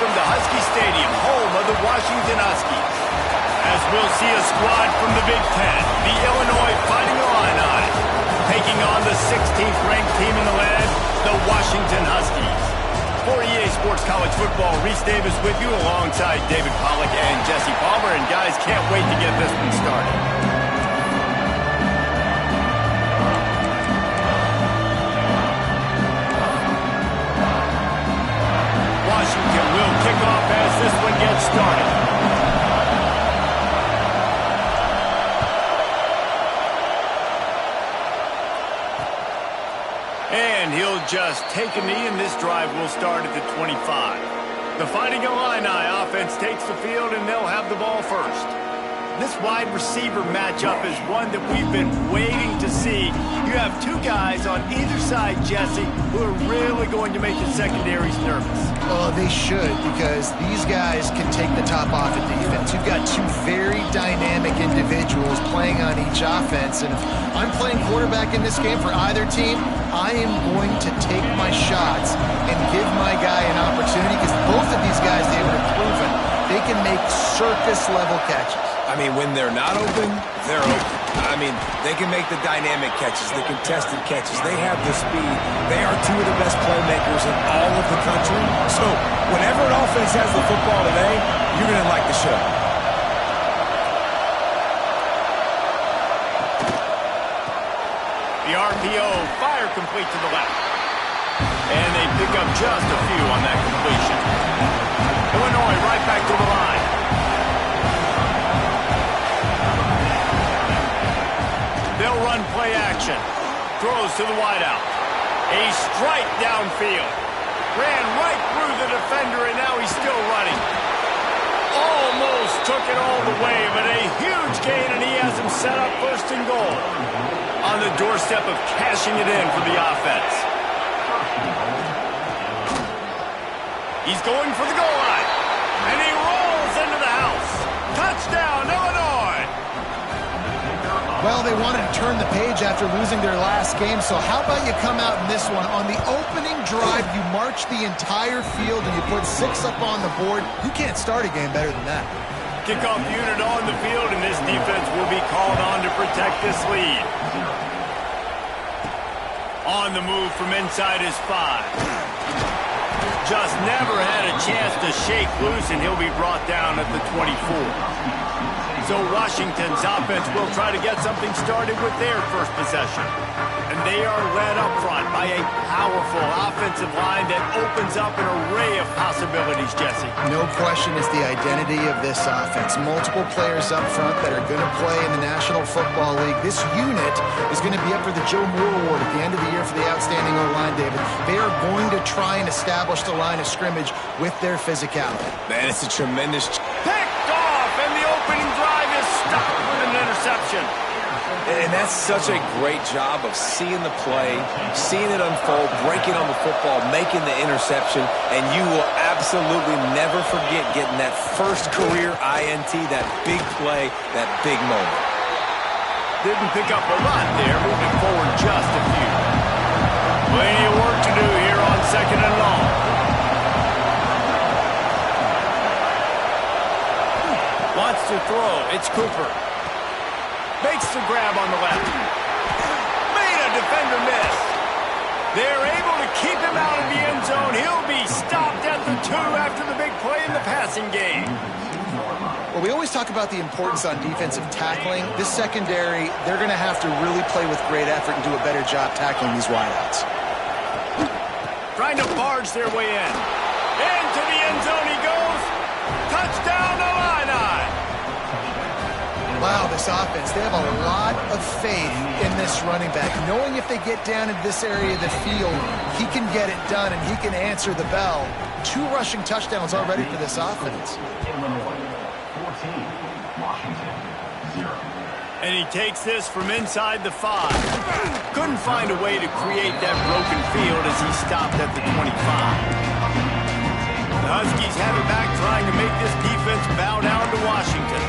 welcome to Husky Stadium, home of the Washington Huskies. As we'll see a squad from the Big Ten, the Illinois Fighting Illini, taking on the 16th ranked team in the land, the Washington Huskies. For EA Sports College Football, Reese Davis with you alongside David Pollack and Jesse Palmer. And guys, can't wait to get this one started. Washington will kick off as this one gets started. And he'll just take a knee, and this drive will start at the 25. The Fighting Illini offense takes the field, and they'll have the ball first. This wide receiver matchup is one that we've been waiting to see. You have two guys on either side, Jesse, who are really going to make the secondaries nervous. Oh, they should, because these guys can take the top off of defense. You've got two very dynamic individuals playing on each offense, and if I'm playing quarterback in this game for either team, I am going to take my shots and give my guy an opportunity, because both of these guys, they have proven they can make circus-level catches. I mean, when they're not open, they're open. I mean, they can make the dynamic catches, the contested catches. They have the speed. They are two of the best playmakers in all of the country. So, whenever an offense has the football today, you're going to like the show. The RPO, fire complete to the left. And they pick up just a few on that completion. Illinois right back to the line. They'll run play action. Throws to the wideout. A strike downfield. Ran right through the defender, and now he's still running. Almost took it all the way, but a huge gain, and he has him set up first and goal. On the doorstep of cashing it in for the offense. He's going for the goal line. And he rolls into the house. Touchdown, Illinois! Well, they wanted to turn the page after losing their last game, so how about you come out in this one? On the opening drive, you march the entire field and you put 6 up on the board. You can't start a game better than that. Kickoff unit on the field, and this defense will be called on to protect this lead. On the move from inside his 5. Just never had a chance to shake loose, and he'll be brought down at the 24. So Washington's offense will try to get something started with their first possession. And they are led up front by a powerful offensive line that opens up an array of possibilities, Jesse. No question it's the identity of this offense. Multiple players up front that are going to play in the National Football League. This unit is going to be up for the Joe Moore Award at the end of the year for the outstanding O-line, David. They are going to try and establish the line of scrimmage with their physicality. Man, it's a tremendous... Picked off, and the opening drive is stopped with an interception. And that's such a great job of seeing the play, seeing it unfold, breaking on the football, making the interception, and you will absolutely never forget getting that first career INT, that big play, that big moment. Didn't pick up a lot there, moving forward just a few. Plenty of work to do here on 2nd and long. Wants to throw. It's Cooper. Makes the grab on the left. Made a defender miss. They're able to keep him out of the end zone. He'll be stopped at the 2 after the big play in the passing game. Well, we always talk about the importance on defensive tackling. This secondary, they're going to have to really play with great effort and do a better job tackling these wideouts. Trying to barge their way in. Into the end zone he goes. Touchdown, Illini! Wow, this offense, they have a lot of faith in this running back. Knowing if they get down into this area of the field, he can get it done and he can answer the bell. 2 rushing touchdowns already for this offense. And he takes this from inside the 5. Couldn't find a way to create that broken field as he stopped at the 25. The Huskies have it back, trying to make this defense bow down to Washington.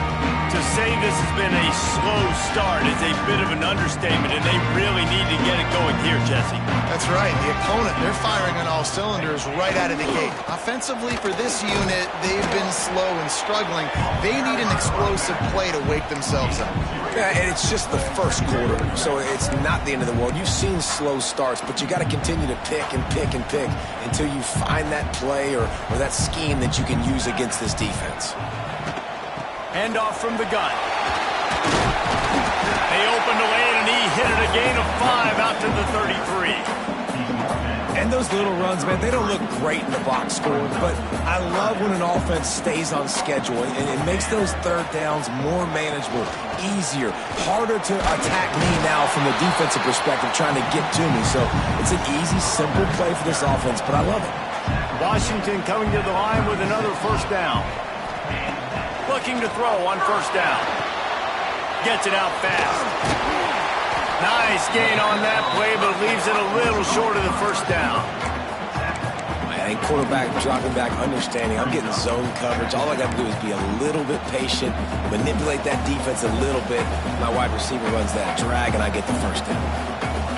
To say this has been a slow start is a bit of an understatement, and they really need to get it going here, Jesse. That's right. The opponent, they're firing on all cylinders right out of the gate. Offensively, for this unit, they've been slow and struggling. They need an explosive play to wake themselves up. Yeah, and it's just the first quarter, so it's not the end of the world. You've seen slow starts, but you got to continue to pick and pick and pick until you find that play or that scheme that you can use against this defense. Handoff from the gun. They opened the lane, and he hit it a gain of 5 out to the 33. And those little runs, man, they don't look great in the box score, but I love when an offense stays on schedule, and it makes those third downs more manageable, easier, harder to attack me now from the defensive perspective trying to get to me. So it's an easy, simple play for this offense, but I love it. Washington coming to the line with another first down. Looking to throw on first down. Gets it out fast. Nice gain on that play, but leaves it a little short of the first down. I think quarterback dropping back, understanding I'm getting zone coverage. All I got to do is be a little bit patient, manipulate that defense a little bit. My wide receiver runs that drag, and I get the first down.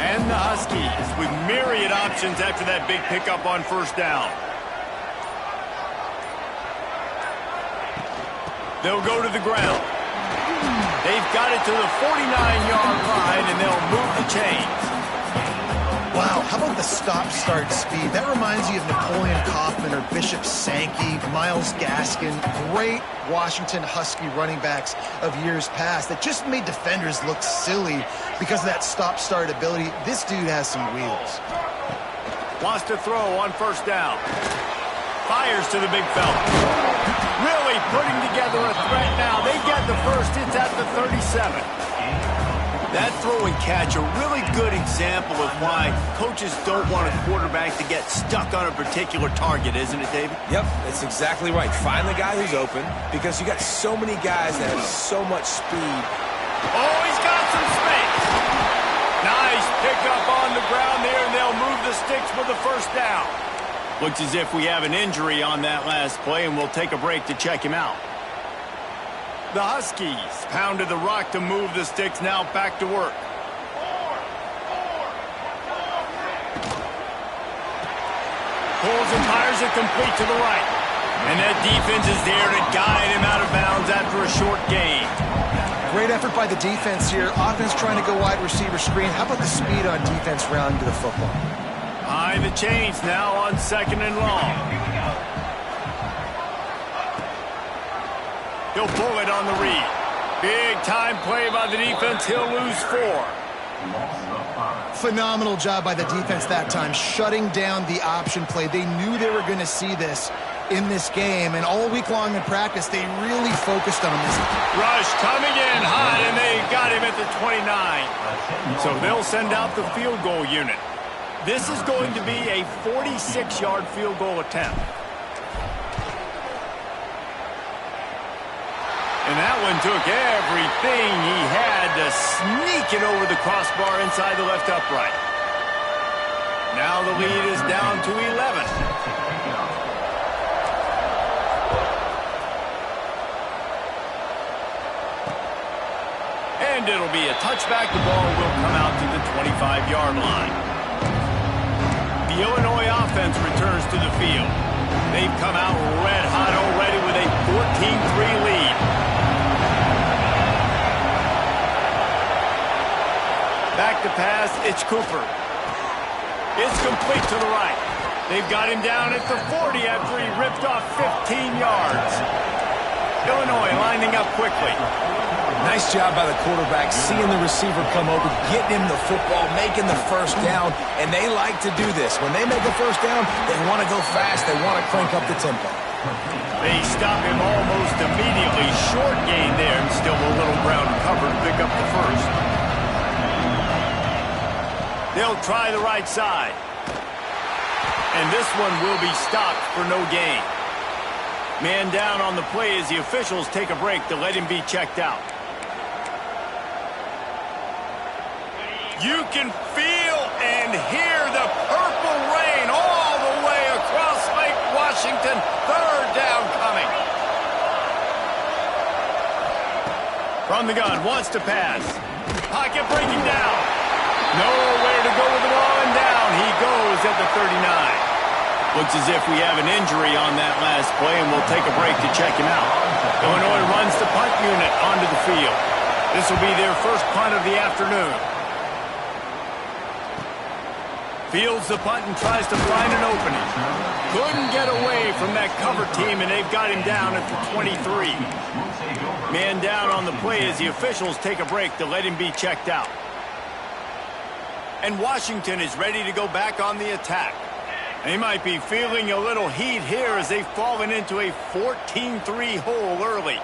And the Huskies with myriad options after that big pickup on first down. They'll go to the ground. They've got it to the 49-yard line, and they'll move the chains. Wow, how about the stop-start speed? That reminds you of Napoleon Kaufman or Bishop Sankey, Myles Gaskin, great Washington Husky running backs of years past that just made defenders look silly because of that stop-start ability. This dude has some wheels. Wants to throw on first down. Fires to the big fella. Really putting together a threat now. They get the first. It's at the 37. That throw and catch, a really good example of why coaches don't want a quarterback to get stuck on a particular target, isn't it, David? Yep, that's exactly right. Find the guy who's open because you got so many guys that have so much speed. Oh, he's got some space. Nice pickup on the ground there, and they'll move the sticks for the first down. Looks as if we have an injury on that last play, and we'll take a break to check him out. The Huskies pounded the rock to move the sticks, now back to work. Pulls and fires it complete to the right. And that defense is there to guide him out of bounds after a short gain. Great effort by the defense here. Offense trying to go wide receiver screen. How about the speed on defense rounding to the football? Behind the chains now on second and long. He'll pull it on the read. Big time play by the defense. He'll lose 4. Phenomenal job by the defense that time, shutting down the option play. They knew they were going to see this in this game, and all week long in practice, they really focused on this. Rush coming in hot, and they got him at the 29. So they'll send out the field goal unit. This is going to be a 46-yard field goal attempt. And that one took everything he had to sneak it over the crossbar inside the left upright. Now the lead is down to 11. And it'll be a touchback. The ball will come out to the 25-yard line. The Illinois offense returns to the field. They've come out red hot already with a 14-3 lead. Back to pass, it's Cooper. It's complete to the right. They've got him down at the 40 after he ripped off 15 yards. Illinois lining up quickly. Nice job by the quarterback, seeing the receiver come over, getting him the football, making the first down, and they like to do this. When they make a first down, they want to go fast, they want to crank up the tempo. They stop him almost immediately. Short gain there, and still a little ground cover to pick up the first. They'll try the right side. And this one will be stopped for no gain. Man down on the play as the officials take a break to let him be checked out. You can feel and hear the purple rain all the way across Lake Washington. Third down coming. From the gun, wants to pass. Pocket breaking down. Nowhere to go with the ball, and down he goes at the 39. Looks as if we have an injury on that last play, and we'll take a break to check him out. Illinois runs the punt unit onto the field. This will be their first punt of the afternoon. Fields the punt and tries to find an opening. Couldn't get away from that cover team, and they've got him down at the 23. Man down on the play as the officials take a break to let him be checked out. And Washington is ready to go back on the attack. They might be feeling a little heat here as they've fallen into a 14-3 hole early.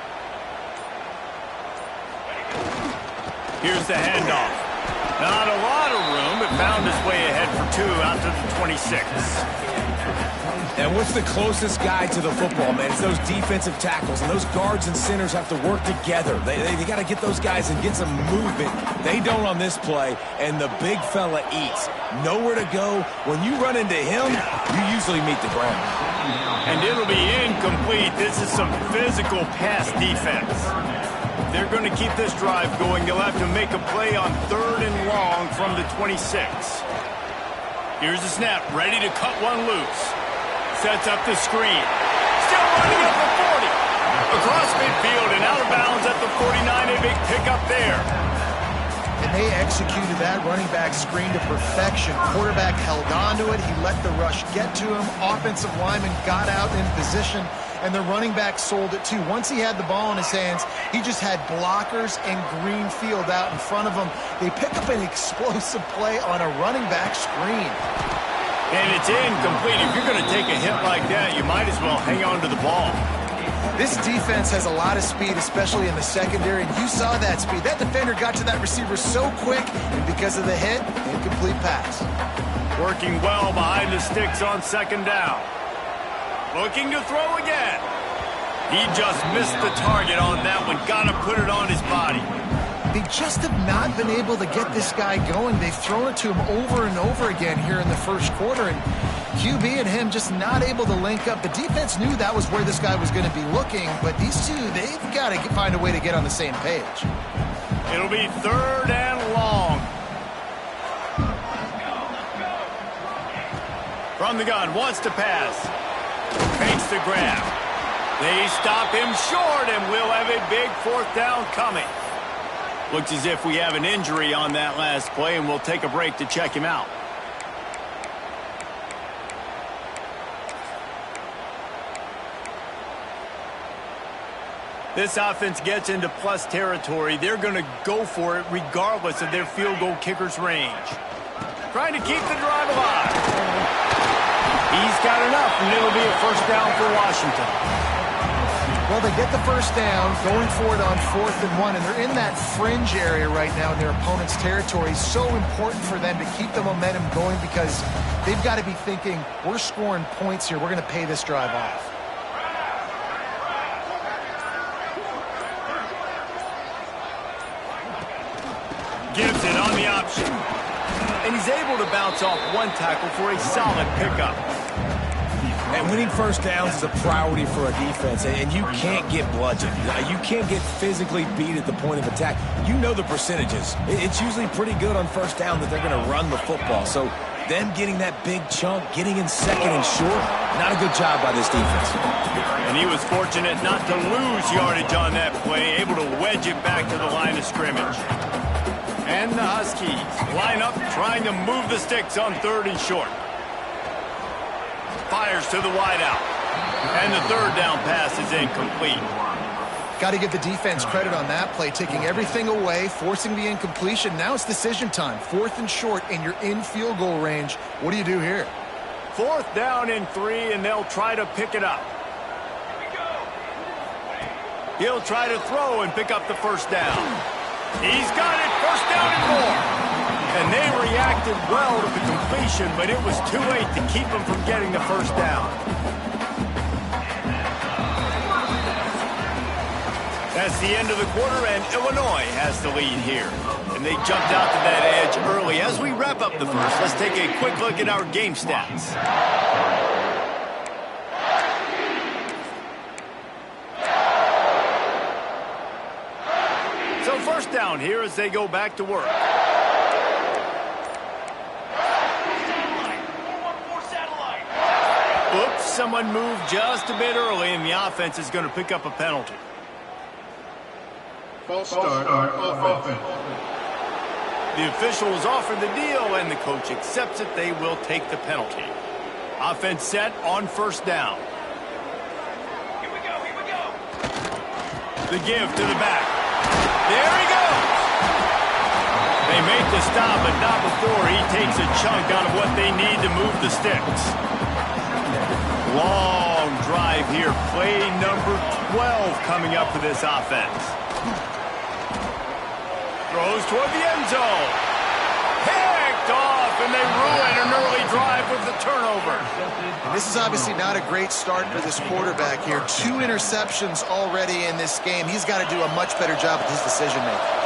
Here's the handoff. Not a lot of room, but found his way ahead for 2 out to the 26. And what's the closest guy to the football, man? It's those defensive tackles, and those guards and centers have to work together. They got to get those guys and get some movement. They don't on this play, and the big fella eats. Nowhere to go. When you run into him, you usually meet the ground. And it'll be incomplete. This is some physical pass defense. They're going to keep this drive going. They'll have to make a play on 3rd and long from the 26. Here's the snap, ready to cut one loose. Sets up the screen. Still running up the 40. Across midfield and out of bounds at the 49. A big pickup there. And they executed that running back screen to perfection. Quarterback held on to it. He let the rush get to him. Offensive lineman got out in position, and the running back sold it too. Once he had the ball in his hands, he just had blockers and green field out in front of him. They pick up an explosive play on a running back screen. And it's incomplete. If you're going to take a hit like that, you might as well hang on to the ball. This defense has a lot of speed, especially in the secondary, and you saw that speed. That defender got to that receiver so quick, and because of the hit, incomplete pass. Working well behind the sticks on 2nd down. Looking to throw again. He just missed the target on that one. Got to put it on his body. They just have not been able to get this guy going. They've thrown it to him over and over again here in the first quarter, and QB and him just not able to link up. The defense knew that was where this guy was going to be looking, but these two, they've got to find a way to get on the same page. It'll be 3rd and long. From the gun, wants to pass. Fakes the grab. They stop him short, and we'll have a big 4th down coming. Looks as if we have an injury on that last play, and we'll take a break to check him out. This offense gets into plus territory. They're going to go for it regardless of their field goal kicker's range. Trying to keep the drive alive. He's got enough, and it'll be a 1st down for Washington. Well, they get the 1st down, going for it on 4th and 1, and they're in that fringe area right now in their opponent's territory. So important for them to keep the momentum going because they've got to be thinking, we're scoring points here. We're going to pay this drive off. Gives it on the option. And he's able to bounce off one tackle for a solid pickup. And winning 1st downs is a priority for a defense, and you can't get bludgeoned. You can't get physically beat at the point of attack. You know the percentages. It's usually pretty good on 1st down that they're going to run the football. So them getting that big chunk, getting in 2nd and short, not a good job by this defense. And he was fortunate not to lose yardage on that play, able to wedge it back to the line of scrimmage. And the Huskies line up, trying to move the sticks on 3rd and short. Fires to the wideout. And the 3rd down pass is incomplete. Got to give the defense credit on that play, taking everything away, forcing the incompletion. Now it's decision time. 4th and short, and you're in field goal range. What do you do here? 4th down and 3, and they'll try to pick it up. He'll try to throw and pick up the 1st down. He's got it, 1st down and more. And they reacted well to the completion, but it was too late to keep them from getting the 1st down. That's the end of the quarter, and Illinois has the lead here. And they jumped out to that edge early. As we wrap up the first, let's take a quick look at our game stats. down here as they go back to work. Oops, someone moved just a bit early, and the offense is going to pick up a penalty. False start, offense. The officials offer the deal, and the coach accepts it. They will take the penalty. Offense set on first down. Here we go. The give to the back. There he goes. They make the stop, but not before he takes a chunk out of what they need to move the sticks. Long drive here. Play number 12 coming up for this offense. Throws toward the end zone. Picked off, and they ruin an early drive with the turnover. And this is obviously not a great start for this quarterback here. 2 interceptions already in this game. He's got to do a much better job with his decision-making.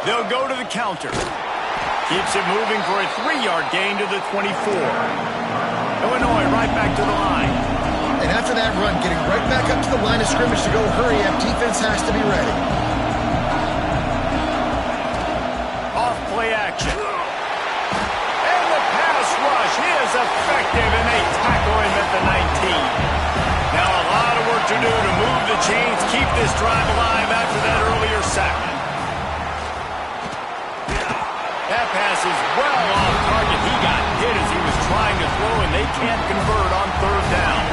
They'll go to the counter. Keeps it moving for a 3-yard gain to the 24. Illinois right back to the line. And after that run, getting right back up to the line of scrimmage to go hurry up, defense has to be ready. Off play action. And the pass rush is effective, and they tackle him at the 19. Now a lot of work to do to move the chains, keep this drive alive after that earlier sack. That pass is well off target. He got hit as he was trying to throw, and they can't convert on third down.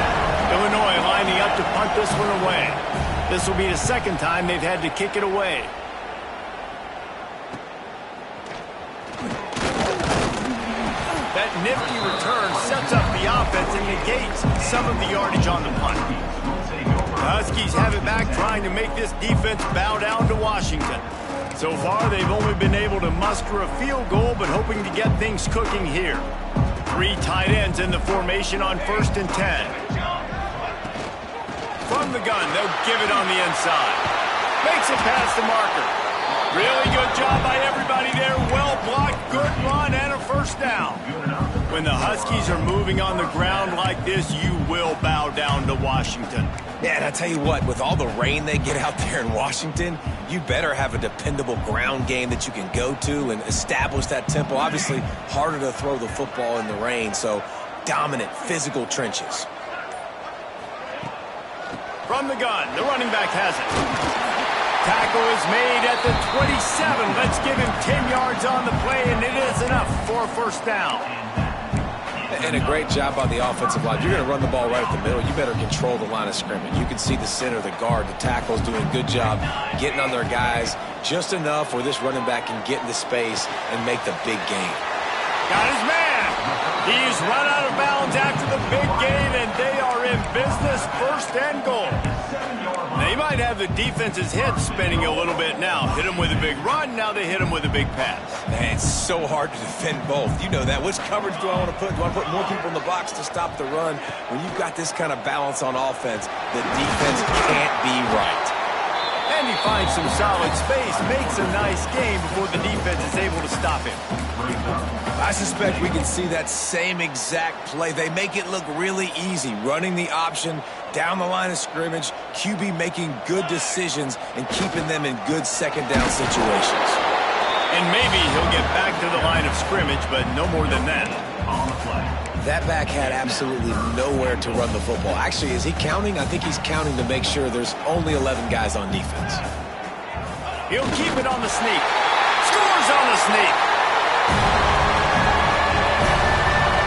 Illinois lining up to punt this one away. This will be the second time they've had to kick it away. That nifty return sets up the offense and negates some of the yardage on the punt. The Huskies have it back, trying to make this defense bow down to Washington. So far, they've only been able to muster a field goal, but hoping to get things cooking here. 3 tight ends in the formation on 1st and 10. From the gun, they'll give it on the inside. Makes it past the marker. Really good job by everybody there. Well blocked, good run, and a first down. When the Huskies are moving on the ground like this, you will bow down to Washington. Yeah, and I tell you what, with all the rain they get out there in Washington, you better have a dependable ground game that you can go to and establish that tempo. Obviously, harder to throw the football in the rain, so dominant physical trenches. From the gun, the running back has it. Tackle is made at the 27. Let's give him 10 yards on the play, and it is enough for a first down. And a great job by the offensive line. You're going to run the ball right at the middle. You better control the line of scrimmage. You can see the center, the guard, the tackle's doing a good job getting on their guys just enough where this running back can get into space and make the big game. Got his man. He's run out of bounds after the big game, and they are in business, 1st and goal. They might have the defense's head spinning a little bit now. Hit him with a big run, now they hit him with a big pass. Man, it's so hard to defend both. You know that. Which coverage do I want to put? Do I put more people in the box to stop the run? When you've got this kind of balance on offense, the defense can't be right. And he finds some solid space, makes a nice game before the defense is able to stop him. I suspect we can see that same exact play. They make it look really easy, running the option down the line of scrimmage, QB making good decisions and keeping them in good second down situations. And maybe he'll get back to the line of scrimmage, but no more than that. On the play. That back had absolutely nowhere to run the football. Actually, is he counting? I think he's counting to make sure there's only 11 guys on defense. He'll keep it on the sneak. Scores on the sneak.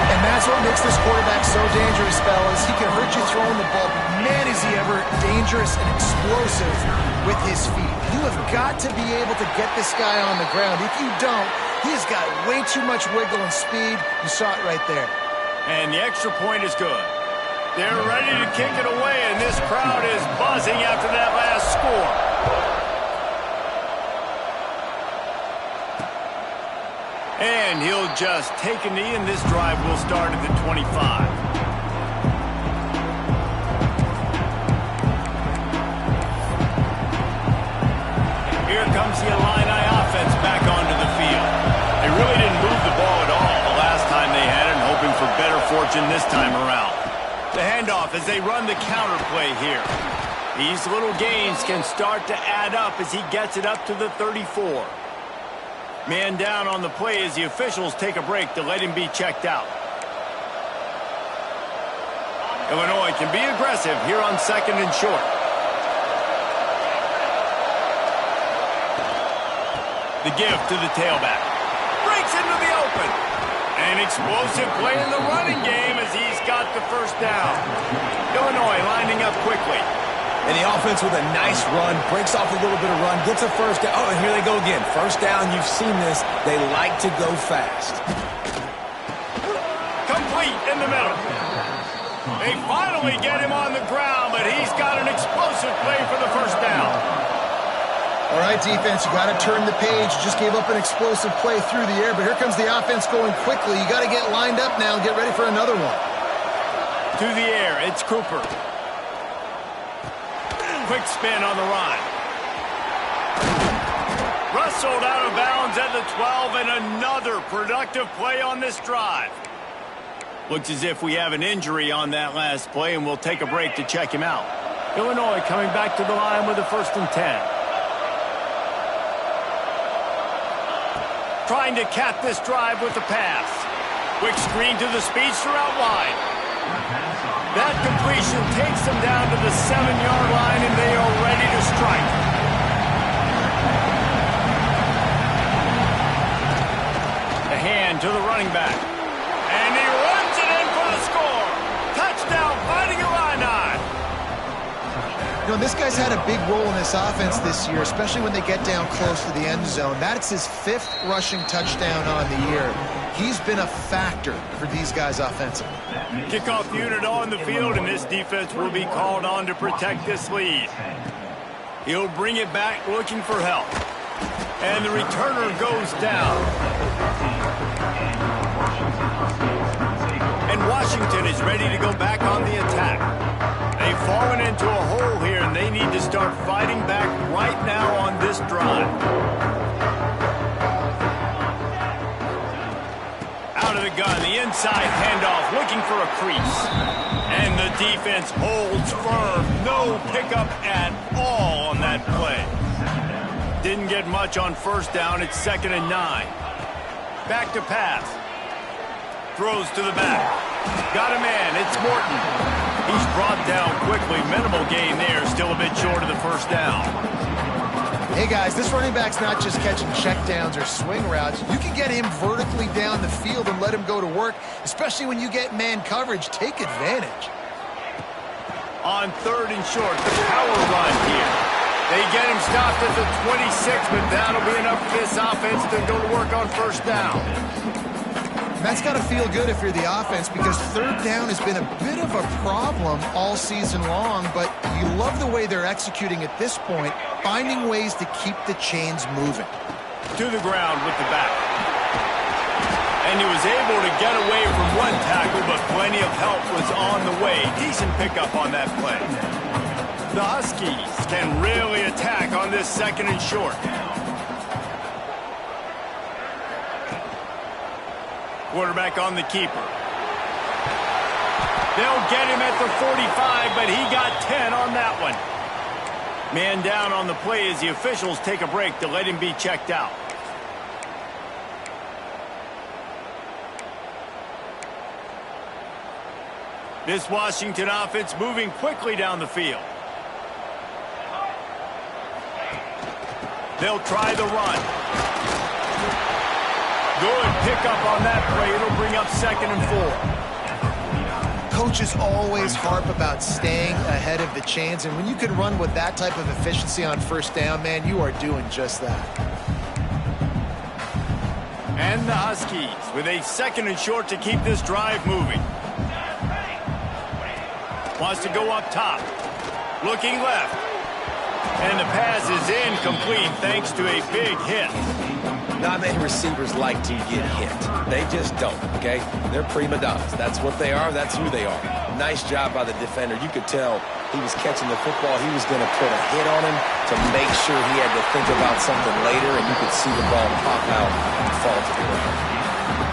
And that's what makes this quarterback so dangerous, fellas. He can hurt you throwing the ball, but man, is he ever dangerous and explosive with his feet. You have got to be able to get this guy on the ground. If you don't, he's got way too much wiggle and speed. You saw it right there. And the extra point is good. They're ready to kick it away, and this crowd is buzzing after that last score. And he'll just take a knee, and this drive will start at the 25. Here comes the Illini offense back onto the field. They really didn't move the ball at all the last time they had it, and hoping for better fortune this time around. The handoff as they run the counter play here. These little gains can start to add up as he gets it up to the 34. Man down on the play as the officials take a break to let him be checked out. Illinois can be aggressive here on 2nd and short. The give to the tailback. Breaks into the open. An explosive play in the running game as he's got the first down. Illinois lining up quickly. And the offense with a nice run, breaks off a little bit of run, gets a first down. Oh, and here they go again. First down, you've seen this. They like to go fast. Complete in the middle. They finally get him on the ground, but he's got an explosive play for the first down. All right, defense, you got to turn the page. You just gave up an explosive play through the air, but here comes the offense going quickly. You got to get lined up now and get ready for another one. To the air, it's Cooper. Quick spin on the run. Rustled out of bounds at the 12, and another productive play on this drive. Looks as if we have an injury on that last play, and we'll take a break to check him out. Illinois coming back to the line with a 1st and 10. Trying to cap this drive with the pass. Quick screen to the speedster out wide. That completion takes them down to the 7-yard line, and they are ready to strike. The hand to the running back. And he runs it in for the score. Touchdown, Fighting Illini. You know, this guy's had a big role in this offense this year, especially when they get down close to the end zone. That's his 5th rushing touchdown on the year. He's been a factor for these guys offensively. Kickoff unit on the field, and this defense will be called on to protect this lead. He'll bring it back looking for help. And the returner goes down. And Washington is ready to go back on the attack. They've fallen into a hole here, and they need to start fighting back right now on this drive. Out of the gun, the inside handoff, looking for a crease. And the defense holds firm. No pickup at all on that play. Didn't get much on first down. It's 2nd and 9. Back to pass. Throws to the back. Got a man. It's Morton. He's brought down quickly. Minimal gain there. Still a bit short of the first down. Hey, guys, this running back's not just catching checkdowns or swing routes. You can get him vertically down the field and let him go to work, especially when you get man coverage. Take advantage. On 3rd and short, the power run here. They get him stopped at the 26, but that'll be enough for this offense to go to work on first down. That's got to feel good if you're the offense, because 3rd down has been a bit of a problem all season long, but you love the way they're executing at this point, finding ways to keep the chains moving. To the ground with the back. And he was able to get away from one tackle, but plenty of help was on the way. Decent pickup on that play. The Huskies can really attack on this 2nd and short. Quarterback on the keeper. They'll get him at the 45, but he got 10 on that one. Man down on the play as the officials take a break to let him be checked out. This Washington offense moving quickly down the field. They'll try the run. Good pickup on that play. It'll bring up 2nd and 4. Coaches always harp about staying ahead of the chains, and when you can run with that type of efficiency on first down, man, you are doing just that. And the Huskies with a 2nd and short to keep this drive moving. Wants to go up top. Looking left. And the pass is incomplete thanks to a big hit. Not many receivers like to get hit. They just don't, okay? They're prima donnas. That's what they are. That's who they are. Nice job by the defender. You could tell he was catching the football. He was going to put a hit on him to make sure he had to think about something later, and you could see the ball pop out and fall to the ground.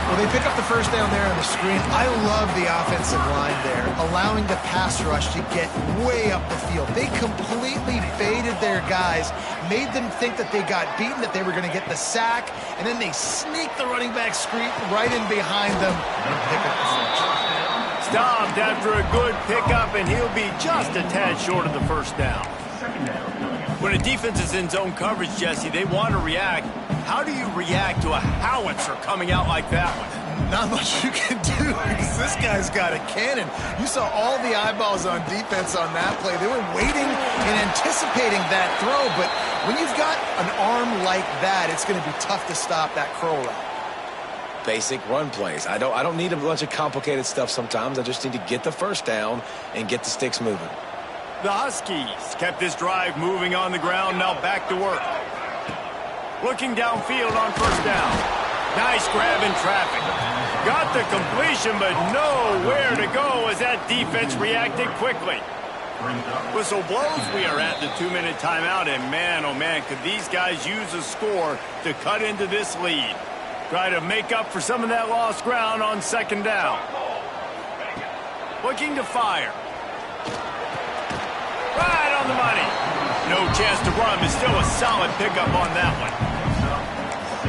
Well, they pick up the first down there on the screen. I love the offensive line there, allowing the pass rush to get way up the field. They completely baited their guys, made them think that they got beaten, that they were going to get the sack, and then they sneak the running back screen right in behind them and pick up the first. Stopped after a good pickup, and he'll be just a tad short of the first down. When a defense is in zone coverage, Jesse, they want to react. How do you react to a howitzer coming out like that one? Not much you can do because this guy's got a cannon. You saw all the eyeballs on defense on that play. They were waiting and anticipating that throw, but when you've got an arm like that, it's going to be tough to stop that curl route. Basic run plays. I don't need a bunch of complicated stuff sometimes. I just need to get the first down and get the sticks moving. The Huskies kept this drive moving on the ground, now back to work. Looking downfield on first down. Nice grab in traffic. Got the completion, but nowhere to go as that defense reacted quickly. Whistle blows. We are at the 2-minute timeout, and man, oh man, could these guys use a score to cut into this lead. Try to make up for some of that lost ground on second down. Looking to fire. Right on the money. No chance to run, but still a solid pickup on that one.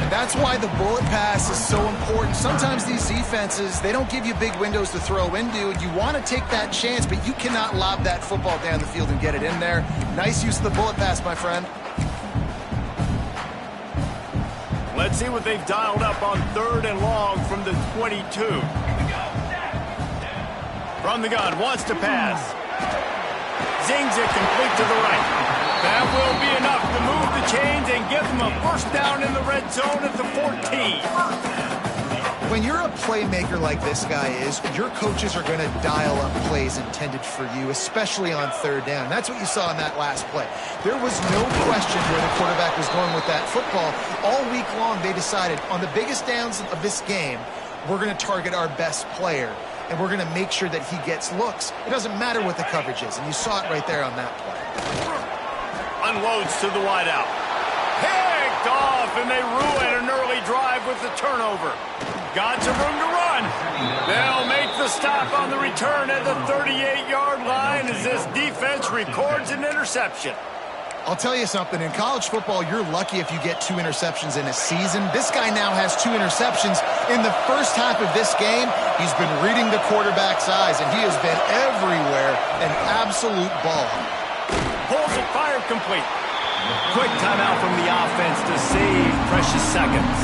That's why the bullet pass is so important. Sometimes these defenses, they don't give you big windows to throw into, and you want to take that chance, but you cannot lob that football down the field and get it in there. Nice use of the bullet pass, my friend. Let's see what they've dialed up on 3rd and long from the 22. From the gun, wants to pass. Zings it complete to the right. That will be enough to move the chains and give them a first down in the red zone at the 14. When you're a playmaker like this guy is, your coaches are going to dial up plays intended for you, especially on 3rd down. That's what you saw in that last play. There was no question where the quarterback was going with that football. All week long, they decided on the biggest downs of this game, we're going to target our best player, and we're going to make sure that he gets looks. It doesn't matter what the coverage is, and you saw it right there on that play. Unloads to the wideout. Picked off, and they ruin an early drive with the turnover. Got some room to run. They'll make the stop on the return at the 38-yard line as this defense records an interception. I'll tell you something. In college football, you're lucky if you get 2 interceptions in a season. This guy now has 2 interceptions. In the first half of this game, he's been reading the quarterback's eyes, and he has been everywhere, an absolute ball. Pulls it, fired complete. Quick timeout from the offense to save precious seconds.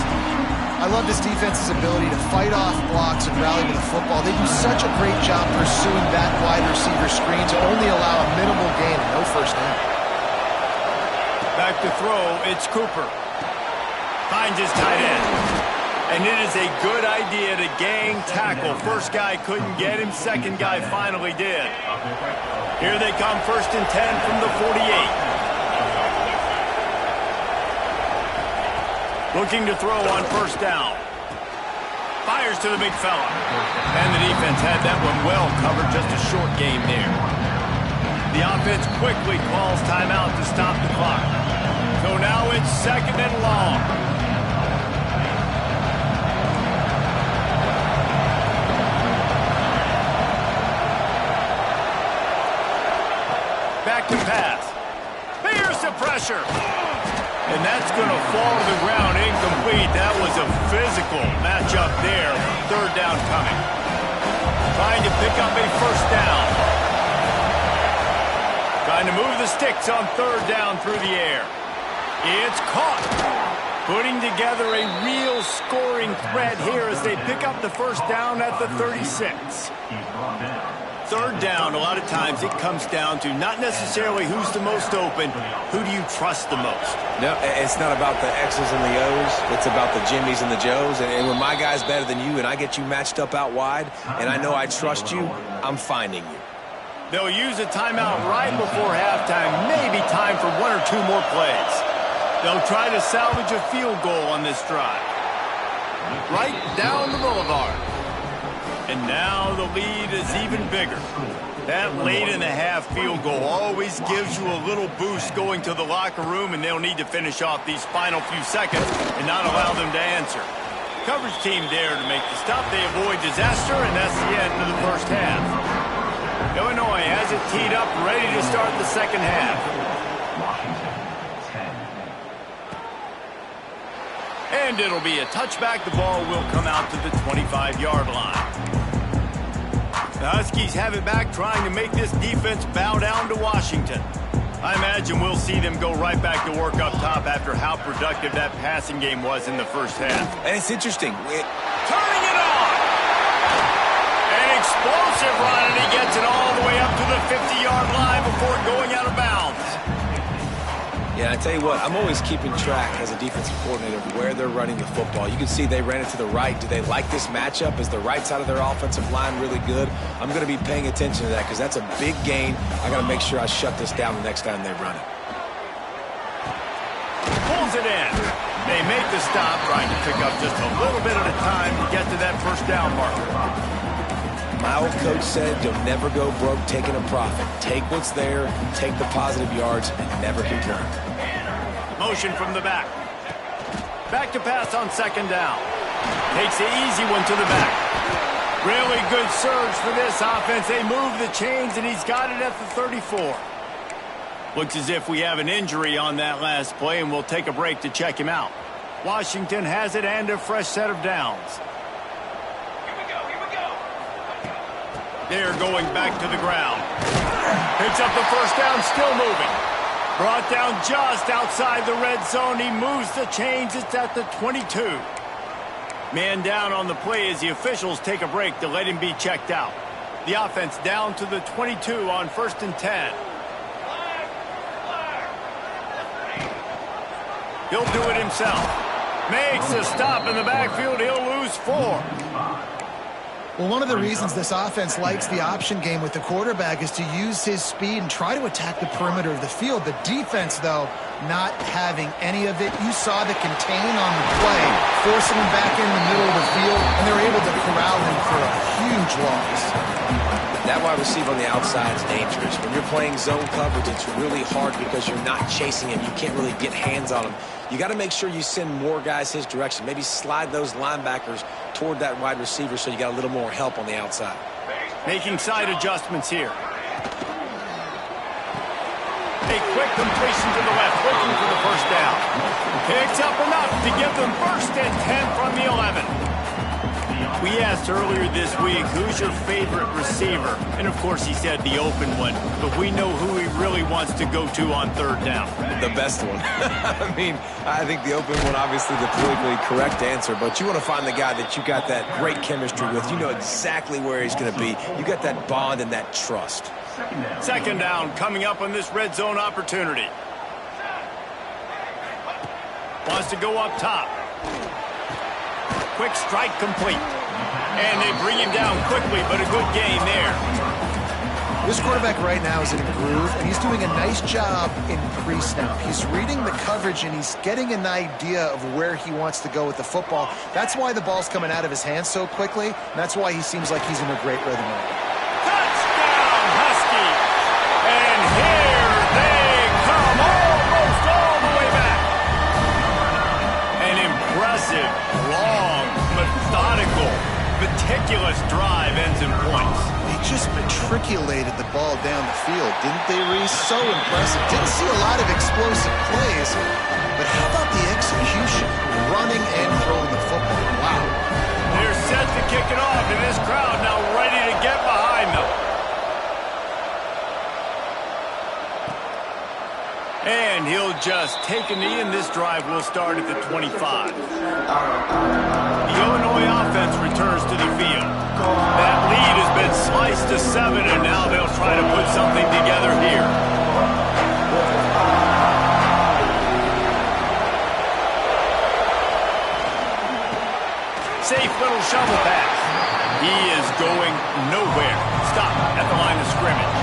I love this defense's ability to fight off blocks and rally to the football. They do such a great job pursuing that wide receiver screen to only allow a minimal gain and no first down. Back to throw, it's Cooper. Finds his tight end. And it is a good idea to gang tackle. First guy couldn't get him, second guy finally did. Here they come, 1st and 10 from the 48. Looking to throw on first down. Fires to the big fella. And the defense had that one well covered, just a short game there. The offense quickly calls timeout to stop the clock. So now it's 2nd and long. Back to pass. Here's the pressure. And that's going to fall to the ground incomplete. That was a physical matchup there. 3rd down coming. Trying to pick up a first down. Trying to move the sticks on 3rd down through the air. It's caught. Putting together a real scoring threat here as they pick up the first down at the 36. 3rd down, a lot of times it comes down to not necessarily who's the most open, who do you trust the most? No, it's not about the X's and the O's. It's about the Jimmys and the Joes. And when my guy's better than you and I get you matched up out wide and I know I trust you, I'm finding you. They'll use a timeout right before halftime, maybe time for 1 or 2 more plays. They'll try to salvage a field goal on this drive. Right down the boulevard. And now the lead is even bigger. That late-in-the-half field goal always gives you a little boost going to the locker room, and they'll need to finish off these final few seconds and not allow them to answer. Coverage team there to make the stop. They avoid disaster, and that's the end of the first half. Illinois has it teed up, ready to start the second half. And it'll be a touchback. The ball will come out to the 25-yard line. The Huskies have it back, trying to make this defense bow down to Washington. I imagine we'll see them go right back to work up top after how productive that passing game was in the first half. And it's interesting. Turning it on! An explosive run, and he gets it all the way up to the 50-yard line before going out of bounds. Yeah, I tell you what, I'm always keeping track as a defensive coordinator of where they're running the football. You can see they ran it to the right. Do they like this matchup? Is the right side of their offensive line really good? I'm going to be paying attention to that because that's a big gain. I got to make sure I shut this down the next time they run it. Pulls it in. They make the stop, trying to pick up just a little bit at a time to get to that first down marker. My old coach said you'll never go broke taking a profit. Take what's there, take the positive yards, and never complain. Motion from the back. Back to pass on second down. Takes the easy one to the back. Really good surge for this offense. They move the chains, and he's got it at the 34. Looks as if we have an injury on that last play, and we'll take a break to check him out. Washington has it and a fresh set of downs. They're going back to the ground. Picks up the first down, still moving. Brought down just outside the red zone. He moves the chains. It's at the 22. Man down on the play as the officials take a break to let him be checked out. The offense down to the 22 on 1st and 10. He'll do it himself. Makes a stop in the backfield. He'll lose 4. Well, one of the reasons this offense likes the option game with the quarterback is to use his speed and try to attack the perimeter of the field. The defense, though, not having any of it. You saw the contain on the play, forcing him back in the middle of the field, and they're able to corral him for a huge loss. That wide receiver on the outside is dangerous. When you're playing zone coverage, it's really hard because you're not chasing him. You can't really get hands on him. You got to make sure you send more guys his direction. Maybe slide those linebackers toward that wide receiver so you got a little more help on the outside. Making side adjustments here. A quick completion to the left, looking for the first down. Picks up enough to give them 1st and 10 from the 11. We asked earlier this week, who's your favorite receiver? And, of course, he said the open one. But we know who he really wants to go to on 3rd down. The best one. I mean, I think the open one, obviously the politically correct answer. But you want to find the guy that you got that great chemistry with. You know exactly where he's going to be. You got that bond and that trust. Second down coming up on this red zone opportunity. Wants to go up top. Quick strike complete. And they bring him down quickly, but a good gain there. This quarterback right now is in a groove, and he's doing a nice job in pre-snap. He's reading the coverage, and he's getting an idea of where he wants to go with the football. That's why the ball's coming out of his hands so quickly, and that's why he seems like he's in a great rhythm right now. Touchdown, Husky! And here they come, almost all the way back. An impressive, long, methodical, meticulous drive ends in points. They just matriculated the ball down the field, didn't they, Reese? So impressive. Didn't see a lot of explosive plays, but how about the execution? Running and throwing the football. Wow. They're set to kick it off, and this crowd now ready to get behind them. And he'll just take a knee, and this drive will start at the 25. The Illinois offense returns to the field. That lead has been sliced to 7, and now they'll try to put something together here. Safe little shovel pass. He is going nowhere. Stop at the line of scrimmage.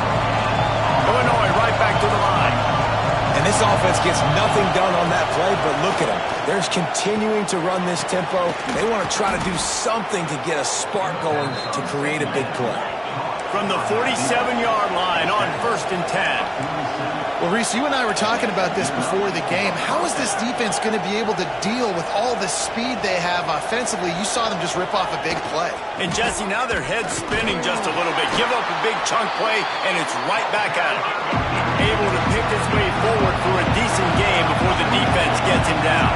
Illinois right back to the line. And this offense gets nothing done on that play, but look at them. They're continuing to run this tempo. They want to try to do something to get a spark going to create a big play. From the 47-yard line on 1st and 10. Well, Reese, you and I were talking about this before the game. How is this defense going to be able to deal with all the speed they have offensively? You saw them just rip off a big play. And, Jesse, now their head's spinning just a little bit. Give up a big chunk play, and it's right back at it. Able to pick his way forward for a decent game before the defense gets him down.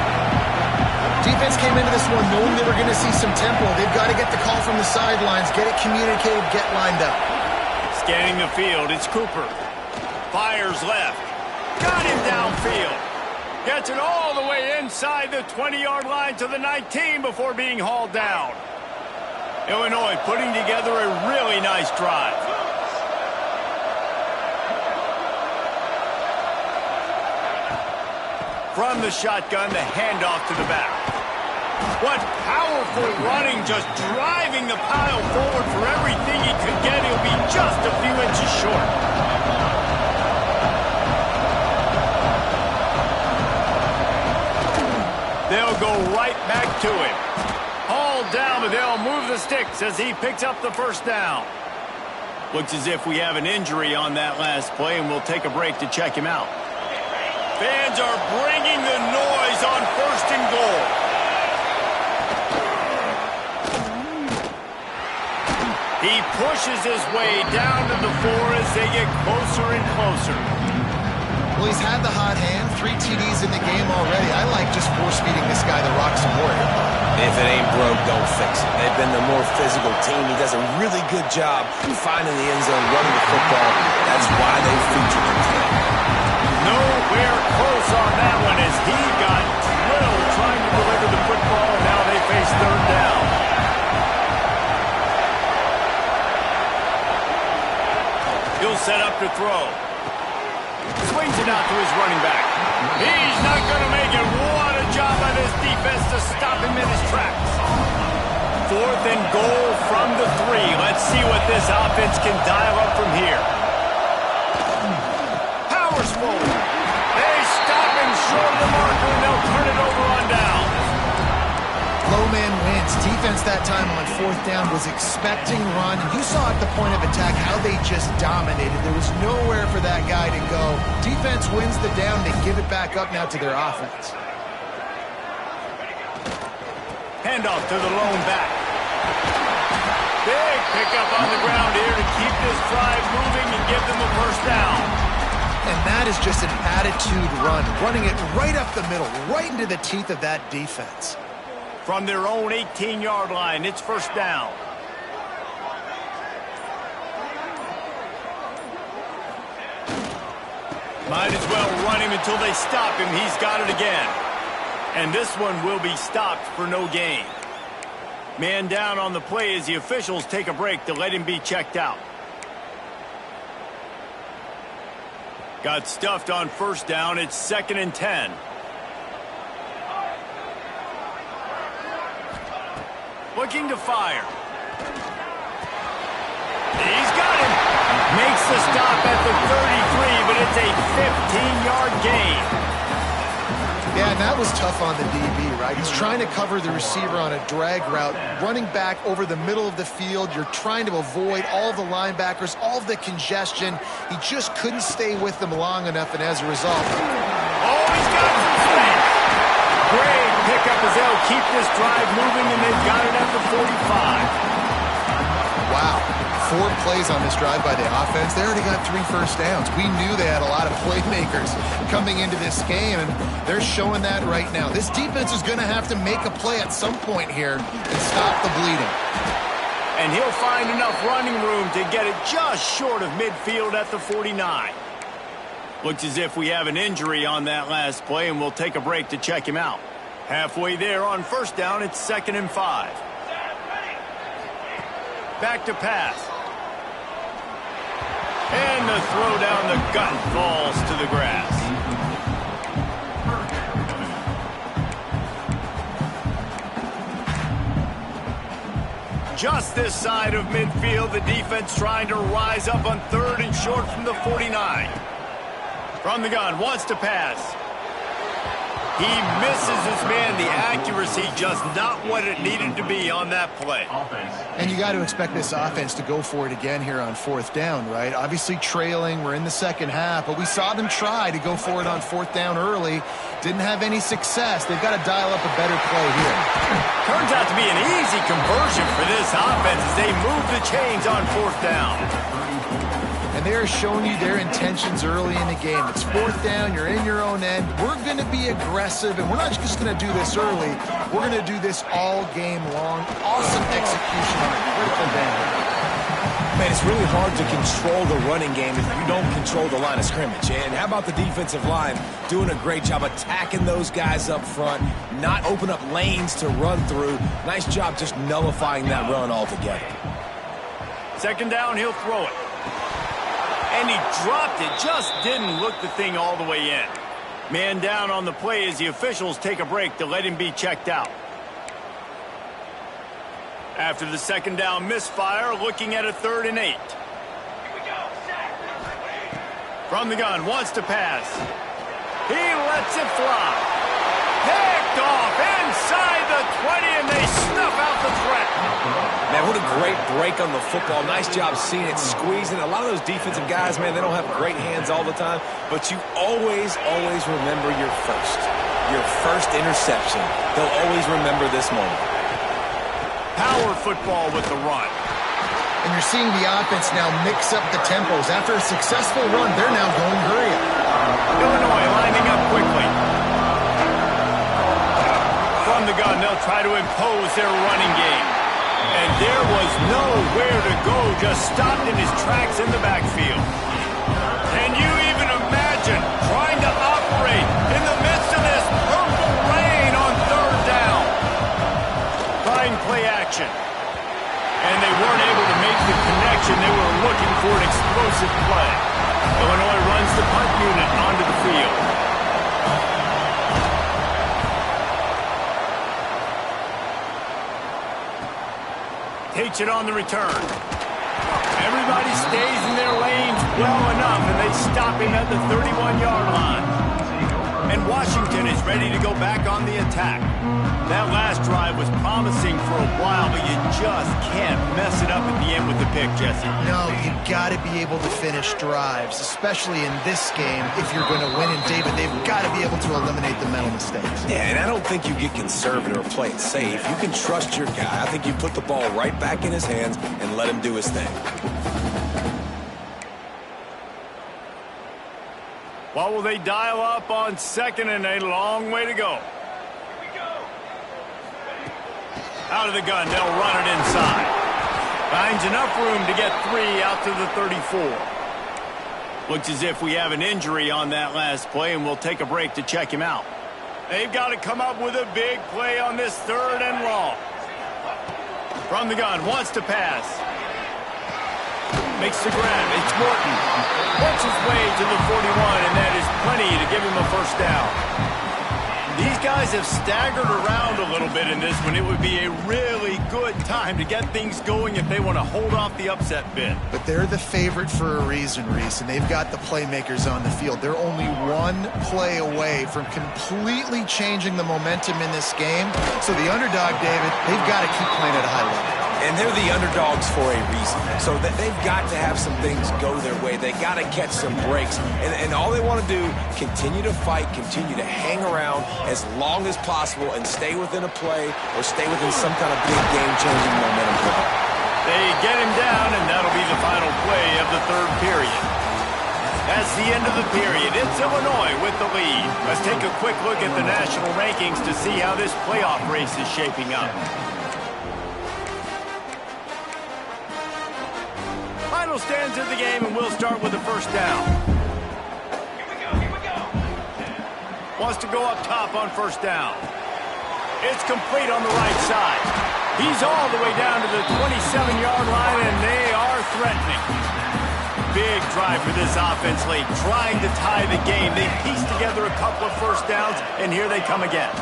Defense came into this one knowing they were going to see some tempo. They've got to get the call from the sidelines, get it communicated, get lined up. Scanning the field, it's Cooper. Fires left. Got him downfield. Gets it all the way inside the 20-yard line to the 19 before being hauled down. Illinois putting together a really nice drive. From the shotgun, the handoff to the back. What powerful running, just driving the pile forward for everything he could get. He'll be just a few inches short. They'll go right back to him. Hauled down, but they'll move the sticks as he picks up the first down. Looks as if we have an injury on that last play, and we'll take a break to check him out. Fans are bringing the noise on 1st and goal. He pushes his way down to the 4 as they get closer and closer. Well, he's had the hot hand, 3 TDs in the game already. I like just force-feeding this guy the rock some more. If it ain't broke, don't fix it. They've been the more physical team. He does a really good job finding the end zone, running the football. That's why they featured him today. Nowhere close on that one as he got drilled trying to deliver the football, and now they face 3rd down. He'll set up to throw. Swings it out to his running back. He's not going to make it. What a job by this defense to stop him in his tracks. 4th and goal from the 3. Let's see what this offense can dial up from here. Powers forward. They stop him short of the marker, and they'll turn it over on down. Low man wins. Defense that time on 4th down was expecting run. You saw at the point of attack how they just dominated. There was nowhere for that guy to go. Defense wins the down. They give it back up now to their offense. Handoff to the lone back. Big pickup on the ground here to keep this drive moving and give them a first down. And that is just an attitude run. Running it right up the middle, right into the teeth of that defense. From their own 18-yard line, it's first down. Might as well run him until they stop him. He's got it again. And this one will be stopped for no gain. Man down on the play as the officials take a break to let him be checked out. Got stuffed on first down. It's 2nd and 10. Looking to fire. He's got him. Makes the stop at the 33, but it's a 15-yard gain. Yeah, and that was tough on the DB, right? He's trying to cover the receiver on a drag route, running back over the middle of the field. You're trying to avoid all of the linebackers, all of the congestion. He just couldn't stay with them long enough, and as a result... Oh, he's got some space. Great pickup as they'll keep this drive moving, and they've got it at the 45. Wow. 4 plays on this drive by the offense. They already got 3 first downs. We knew they had a lot of playmakers coming into this game, and they're showing that right now. This defense is going to have to make a play at some point here and stop the bleeding. And he'll find enough running room to get it just short of midfield at the 49. Looks as if we have an injury on that last play, and we'll take a break to check him out. Halfway there on first down, it's 2nd and 5. Back to pass. And the throw down the gut falls to the grass. Just this side of midfield, the defense trying to rise up on 3rd and short from the 49. From the gun, wants to pass. He misses his man. The accuracy just not what it needed to be on that play. And you got to expect this offense to go for it again here on fourth down, right? Obviously trailing. We're in the second half, but we saw them try to go for it on fourth down early. Didn't have any success. They've got to dial up a better play here. Turns out to be an easy conversion for this offense as they move the chains on fourth down. And they are showing you their intentions early in the game. It's fourth down. You're in your own end. We're going to be aggressive, and we're not just going to do this early. We're going to do this all game long. Awesome execution on a critical down. Man, it's really hard to control the running game if you don't control the line of scrimmage. And how about the defensive line doing a great job attacking those guys up front, not open up lanes to run through. Nice job just nullifying that run altogether. Second down, he'll throw it. And he dropped it, just didn't look the thing all the way in. Man down on the play as the officials take a break to let him be checked out. After the second down misfire, looking at a 3rd and 8. From the gun, wants to pass. He lets it fly. Picked off inside the 20, and they snuff out the threat. Man, what a great break on the football. Nice job seeing it squeezing. A lot of those defensive guys, man, they don't have great hands all the time, but you always remember your first interception. They'll always remember this moment. Power football with the run. And you're seeing the offense now mix up the tempos. After a successful run, they're now going hurry up. Illinois lining up quickly. From the gun, they'll try to impose their running game. And there was nowhere to go, just stopped in his tracks in the backfield. Can you even imagine trying to operate in the midst of this purple rain on 3rd down? Trying play action. And they weren't able to make the connection. They were looking for an explosive play. Illinois runs the punt unit onto the field. Takes it on the return. Everybody stays in their lanes well enough, and they stop him at the 31-yard line. And Washington is ready to go back on the attack. That last drive was promising for a while, but you just can't mess it up at the end with the pick, Jesse. No, you've got to be able to finish drives, especially in this game. If you're going to win, and David, they've got to be able to eliminate the mental mistakes. Yeah, and I don't think you get conservative or play it safe. You can trust your guy. I think you put the ball right back in his hands and let him do his thing. What will they dial up on 2nd and a long way to go? Out of the gun, they'll run it inside. Finds enough room to get 3 out to the 34. Looks as if we have an injury on that last play, and we'll take a break to check him out. They've got to come up with a big play on this 3rd and long. From the gun, wants to pass. Makes the grab. It's Morton. Works his way to the 41, and that is plenty to give him a first down. These guys have staggered around a little bit in this one. It would be a really good time to get things going if they want to hold off the upset bid. But they're the favorite for a reason, Reese, and they've got the playmakers on the field. They're only one play away from completely changing the momentum in this game. So the underdog, David, they've got to keep playing at a high level. And they're the underdogs for a reason. So that they've got to have some things go their way. They got to catch some breaks. And all they want to do, continue to fight, continue to hang around as long as possible and stay within a play or stay within some kind of big game-changing momentum play. They get him down, and that'll be the final play of the 3rd period. That's the end of the period. It's Illinois with the lead. Let's take a quick look at the national rankings to see how this playoff race is shaping up. Final stands of the game, and we'll start with the first down. Here we go. Wants to go up top on first down. It's complete on the right side. He's all the way down to the 27-yard line, and they are threatening. Big drive for this offense late, trying to tie the game. They pieced together a couple of first downs, and here they come again.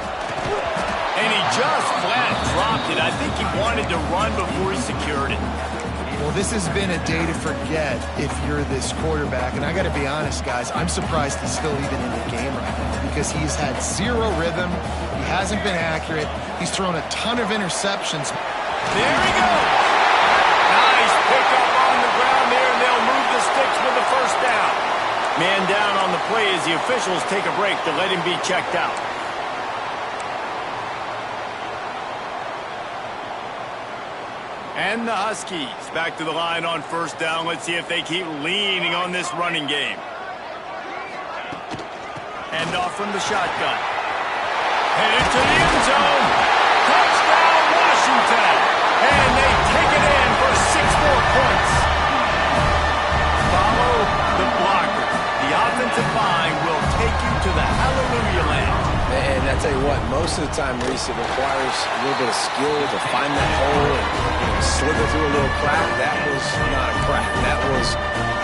And he just flat dropped it. I think he wanted to run before he secured it. Well, this has been a day to forget if you're this quarterback. And I got to be honest, guys, I'm surprised he's still even in the game right now because he's had zero rhythm. He hasn't been accurate. He's thrown a ton of interceptions. There he goes. Nice pickup on the ground there, and they'll move the sticks with the first down. Man down on the play as the officials take a break to let him be checked out. And the Huskies back to the line on first down. Let's see if they keep leaning on this running game. Hand off from the shotgun. Headed to the end zone. Touchdown, Washington. And they take it in for 6 more points. Follow the blocker. The offensive line will take you to the hallelujah land. And I tell you what, most of the time, Reese, it requires a little bit of skill to find that hole and slither through a little crack. That was not a crack. That was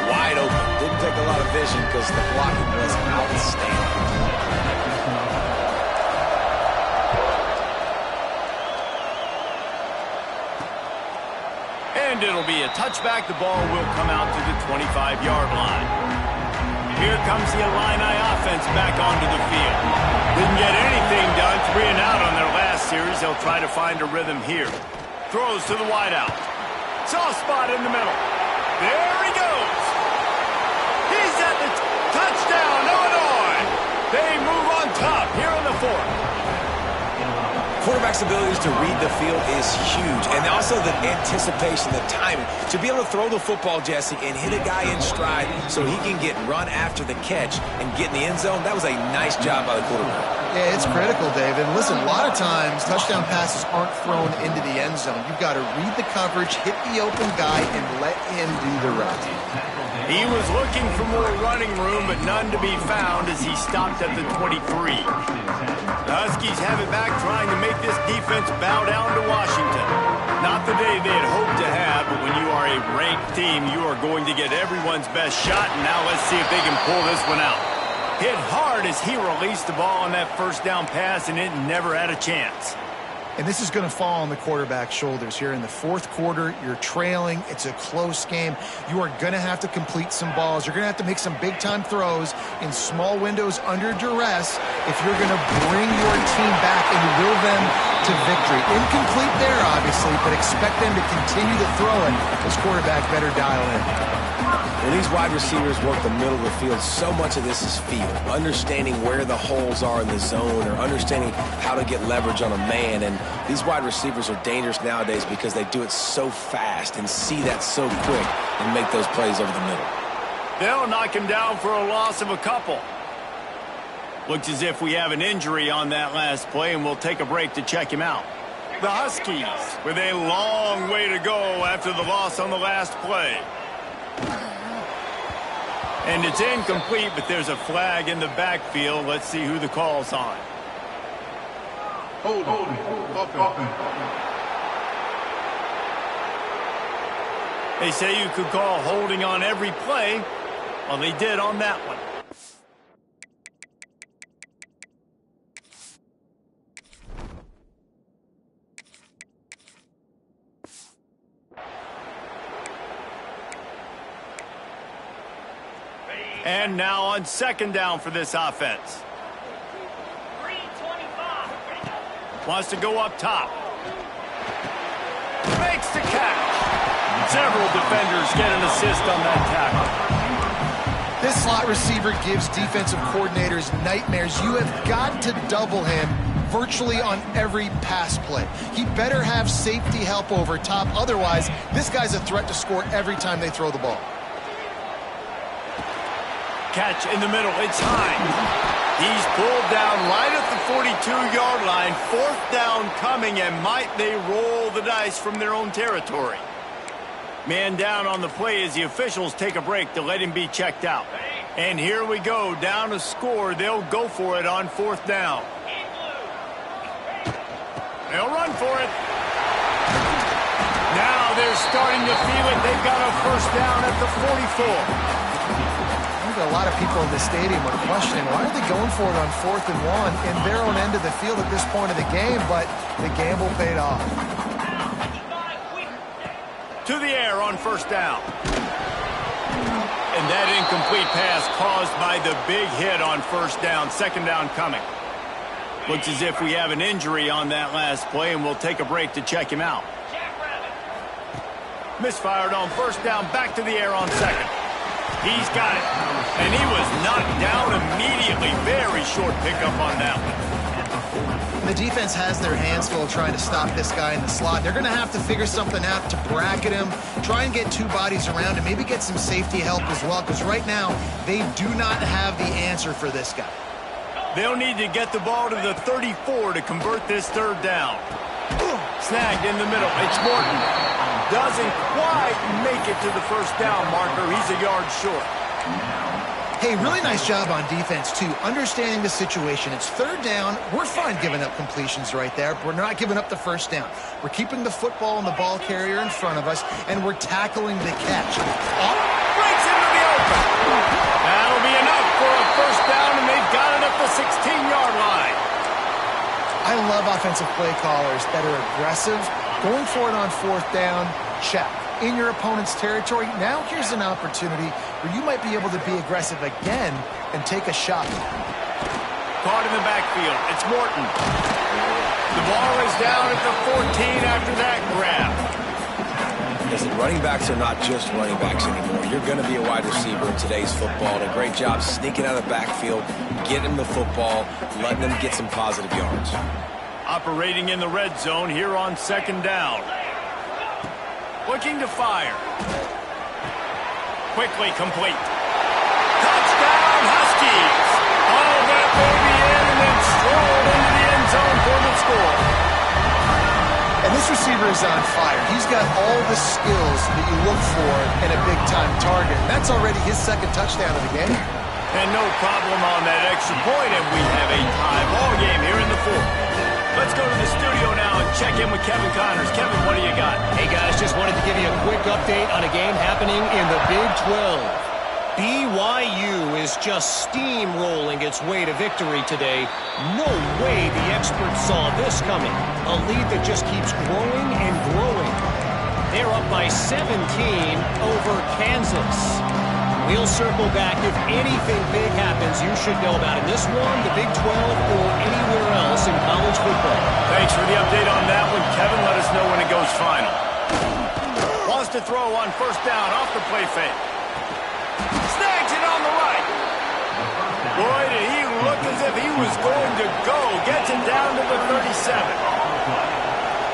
wide open. Didn't take a lot of vision because the blocking was outstanding. And it'll be a touchback. The ball will come out to the 25-yard line. Here comes the Illini offense back onto the field. Didn't get anything done. 3 and out on their last series. They'll try to find a rhythm here. Throws to the wideout. Soft spot in the middle. There he goes. He's at the touchdown, Illinois. They move on top here in the 4th. Quarterback's abilities to read the field is huge, and also the anticipation, the timing. To be able to throw the football, Jesse, and hit a guy in stride so he can get run after the catch and get in the end zone, that was a nice job by the quarterback. Yeah, it's critical, David. Listen, a lot of times touchdown passes aren't thrown into the end zone. You've got to read the coverage, hit the open guy, and let him do the rest. He was looking for more running room, but none to be found as he stopped at the 23. The Huskies have it back, trying to make this defense bow down to Washington. Not the day they had hoped to have, but when you are a ranked team, you are going to get everyone's best shot, and now let's see if they can pull this one out. Hit hard as he released the ball on that first down pass, and it never had a chance. And this is going to fall on the quarterback's shoulders here in the 4th quarter. You're trailing. It's a close game. You are going to have to complete some balls. You're going to have to make some big-time throws in small windows under duress if you're going to bring your team back and will them to victory. Incomplete there, obviously, but expect them to continue to throw it. This quarterback better dial in. When these wide receivers work the middle of the field, so much of this is feel. Understanding where the holes are in the zone or understanding how to get leverage on a man. And these wide receivers are dangerous nowadays because they do it so fast and see that so quick and make those plays over the middle. They'll knock him down for a loss of a couple. Looks as if we have an injury on that last play, and we'll take a break to check him out. The Huskies with a long way to go after the loss on the last play. And it's incomplete, but there's a flag in the backfield. Let's see who the call's on. Hold on. They say you could call holding on every play. Well, they did on that one. And now on 2nd down for this offense. 325. Wants to go up top. Makes the catch. Several defenders get an assist on that tackle. This slot receiver gives defensive coordinators nightmares. You have got to double him virtually on every pass play. He better have safety help over top. Otherwise, this guy's a threat to score every time they throw the ball. Catch in the middle. It's Hines. He's pulled down right at the 42-yard line. 4th down coming, and might they roll the dice from their own territory. Man down on the play as the officials take a break to let him be checked out. And here we go. Down a score. They'll go for it on 4th down. They'll run for it. Now they're starting to feel it. They've got a first down at the 44. A lot of people in the stadium are questioning why are they going for it on 4th and 1 in their own end of the field at this point of the game, but the gamble paid off. To the air on first down. And that incomplete pass caused by the big hit on first down. Second down coming. Looks as if we have an injury on that last play, and we'll take a break to check him out. Misfired on first down, back to the air on second. He's got it. And he was knocked down immediately. Very short pickup on that one. The defense has their hands full trying to stop this guy in the slot. They're going to have to figure something out to bracket him, try and get two bodies around him, maybe get some safety help as well, because right now they do not have the answer for this guy. They'll need to get the ball to the 34 to convert this third down. Snagged in the middle. It's Morton. Doesn't quite make it to the first down marker. He's a yard short. Hey, really nice job on defense, too, understanding the situation. It's third down. We're fine giving up completions right there. We're not giving up the first down. We're keeping the football and the ball carrier in front of us, and we're tackling the catch. Breaks into the open. That'll be enough for a first down, and they've got it at the 16-yard line. I love offensive play callers that are aggressive. Going for it on fourth down, check. In your opponent's territory, now here's an opportunity where you might be able to be aggressive again and take a shot. Caught in the backfield. It's Morton. The ball is down at the 14 after that grab. Listen, running backs are not just running backs anymore. You're going to be a wide receiver in today's football. And a great job sneaking out of the backfield, getting the football, letting them get some positive yards. Operating in the red zone here on second down. Looking to fire. Quickly complete. Touchdown, Huskies! All that baby in and then strolled into the end zone for the score. And this receiver is on fire. He's got all the skills that you look for in a big-time target. That's already his second touchdown of the game. And no problem on that extra point, and we have a tie ball game here in the fourth. Let's go to the studio now and check in with Kevin Connors. Kevin, what do you got? Hey, guys, just wanted to give you a quick update on a game happening in the Big 12. BYU is just steamrolling its way to victory today. No way the experts saw this coming. A lead that just keeps growing and growing. They're up by 17 over Kansas. We'll circle back. If anything big happens, you should know about it. This one, the Big 12, or anywhere else in college football. Thanks for the update on that one, Kevin. Let us know when it goes final. Wants to throw on first down off the play fake. Snags it on the right. Boy, did he look as if he was going to go. Gets it down to the 37.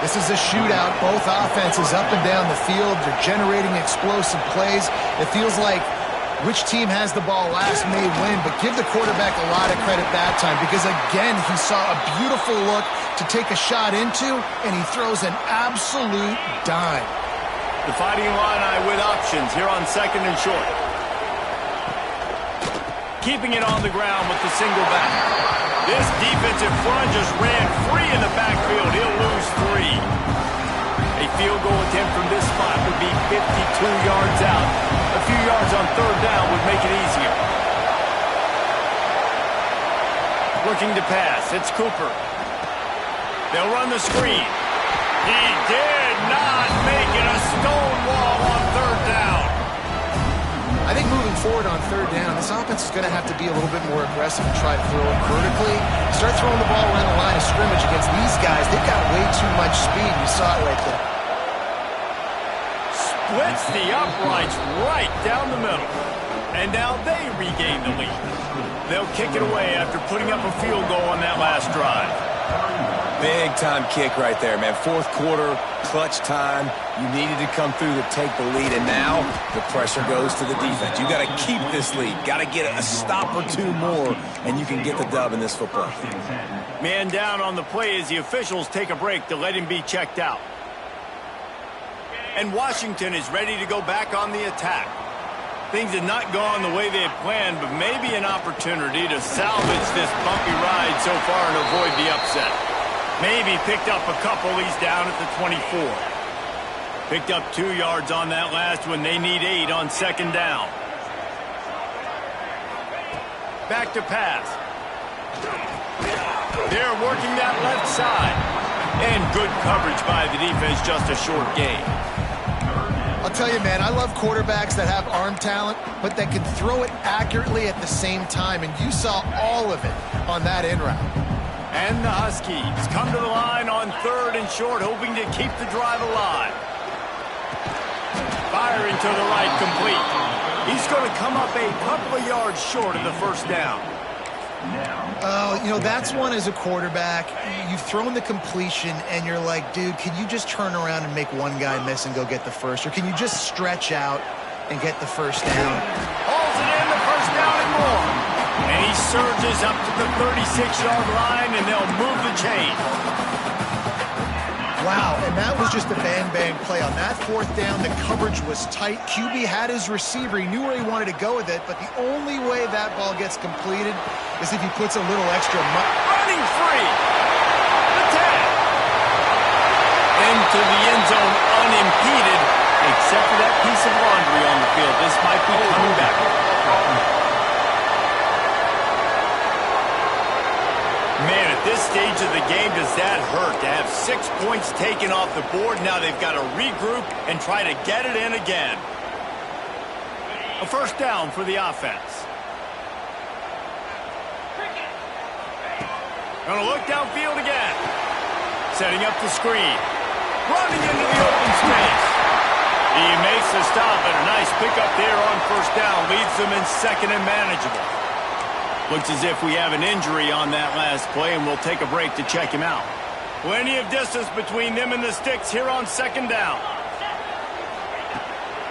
This is a shootout. Both offenses up and down the field. They're generating explosive plays. It feels like which team has the ball last may win, but give the quarterback a lot of credit that time because, again, he saw a beautiful look to take a shot into, and he throws an absolute dime. The Fighting Illini with options here on second and short. Keeping it on the ground with the single back. This defensive front just ran free in the backfield. He'll lose 3. A field goal attempt from this spot would be 52 yards out. A few yards on third down would make it easier. Looking to pass. It's Cooper. They'll run the screen. He did not make it. A stone wall on third down. I think moving forward on third down, this offense is going to have to be a little bit more aggressive and try to throw it vertically. Start throwing the ball around the line of scrimmage against these guys. They've got way too much speed. You saw it right there. Splits the uprights right down the middle. And now they regain the lead. They'll kick it away after putting up a field goal on that last drive. Big-time kick right there, man. Fourth quarter, clutch time. You needed to come through to take the lead, and now the pressure goes to the defense. You got to keep this lead. Got to get a stop or two more, and you can get the dub in this football. Man down on the play as the officials take a break to let him be checked out. And Washington is ready to go back on the attack. Things have not gone the way they had planned, but maybe an opportunity to salvage this bumpy ride so far and avoid the upset. Maybe picked up a couple. He's down at the 24. Picked up 2 yards on that last one. They need 8 on second down. Back to pass. They're working that left side. And good coverage by the defense, just a short gain. I'll tell you, man, I love quarterbacks that have arm talent, but that can throw it accurately at the same time, and you saw all of it on that in route. And the Huskies come to the line on 3rd and short, hoping to keep the drive alive. Firing to the right, complete. He's going to come up a couple of yards short of the first down. Oh, you know, that's one as a quarterback. You've thrown the completion, and you're like, dude, can you just turn around and make one guy miss and go get the first? Or can you just stretch out and get the first down? Hauls it in, the first down and more. And he surges up to the 36-yard line, and they'll move the chain. Wow, and that was just a bang-bang play. On that 4th down, the coverage was tight. QB had his receiver. He knew where he wanted to go with it, but the only way that ball gets completed is if he puts a little extra running free. The tag. Into the end zone unimpeded, except for that piece of laundry on the field. This might be coming back. Man, at this stage of the game, does that hurt to have 6 points taken off the board? Now they've got to regroup and try to get it in again. A first down for the offense. Going to look downfield again. Setting up the screen. Running into the open space. He makes the stop, and a nice pickup there on first down. Leaves them in 2nd and manageable. Looks as if we have an injury on that last play, and we'll take a break to check him out. Plenty of distance between them and the sticks here on 2nd down.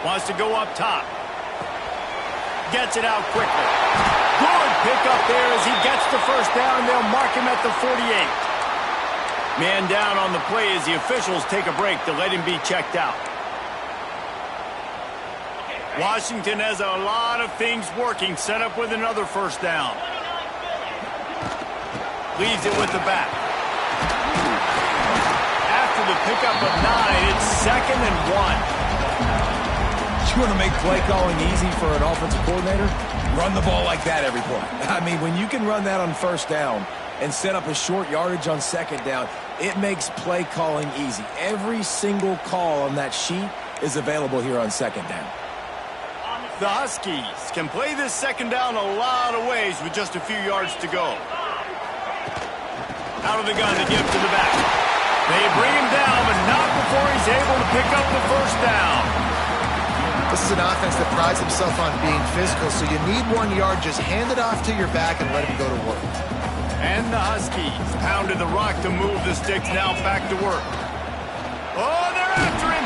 Wants to go up top. Gets it out quickly. Good pickup there as he gets the first down. They'll mark him at the 48. Man down on the play as the officials take a break to let him be checked out. Washington has a lot of things working, set up with another first down. Leaves it with the back. After the pickup of 9, it's 2nd and 1. You want to make play calling easy for an offensive coordinator? Run the ball like that every play. I mean, when you can run that on first down and set up a short yardage on 2nd down, it makes play calling easy. Every single call on that sheet is available here on 2nd down. The Huskies can play this 2nd down a lot of ways with just a few yards to go. Out of the gun to give to the back. They bring him down, but not before he's able to pick up the first down. This is an offense that prides himself on being physical, so you need 1 yard. Just hand it off to your back and let him go to work. And the Huskies pounded the rock to move the sticks, now back to work. Oh, they're after him.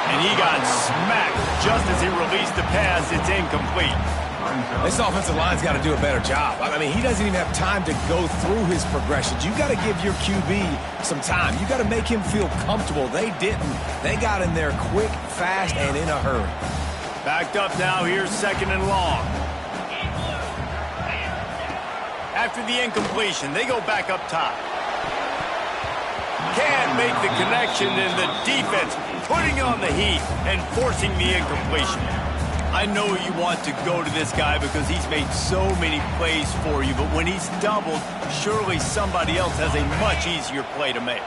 And he got smacked just as he released the pass. It's incomplete. This offensive line's got to do a better job. I mean, he doesn't even have time to go through his progressions. You got to give your QB some time. You got to make him feel comfortable. They didn't. They got in there quick, fast, and in a hurry. Backed up now. Here's 2nd and long. After the incompletion, they go back up top. Can't make the connection, and the defense putting on the heat and forcing the incompletion. I know you want to go to this guy because he's made so many plays for you, but when he's doubled, surely somebody else has a much easier play to make.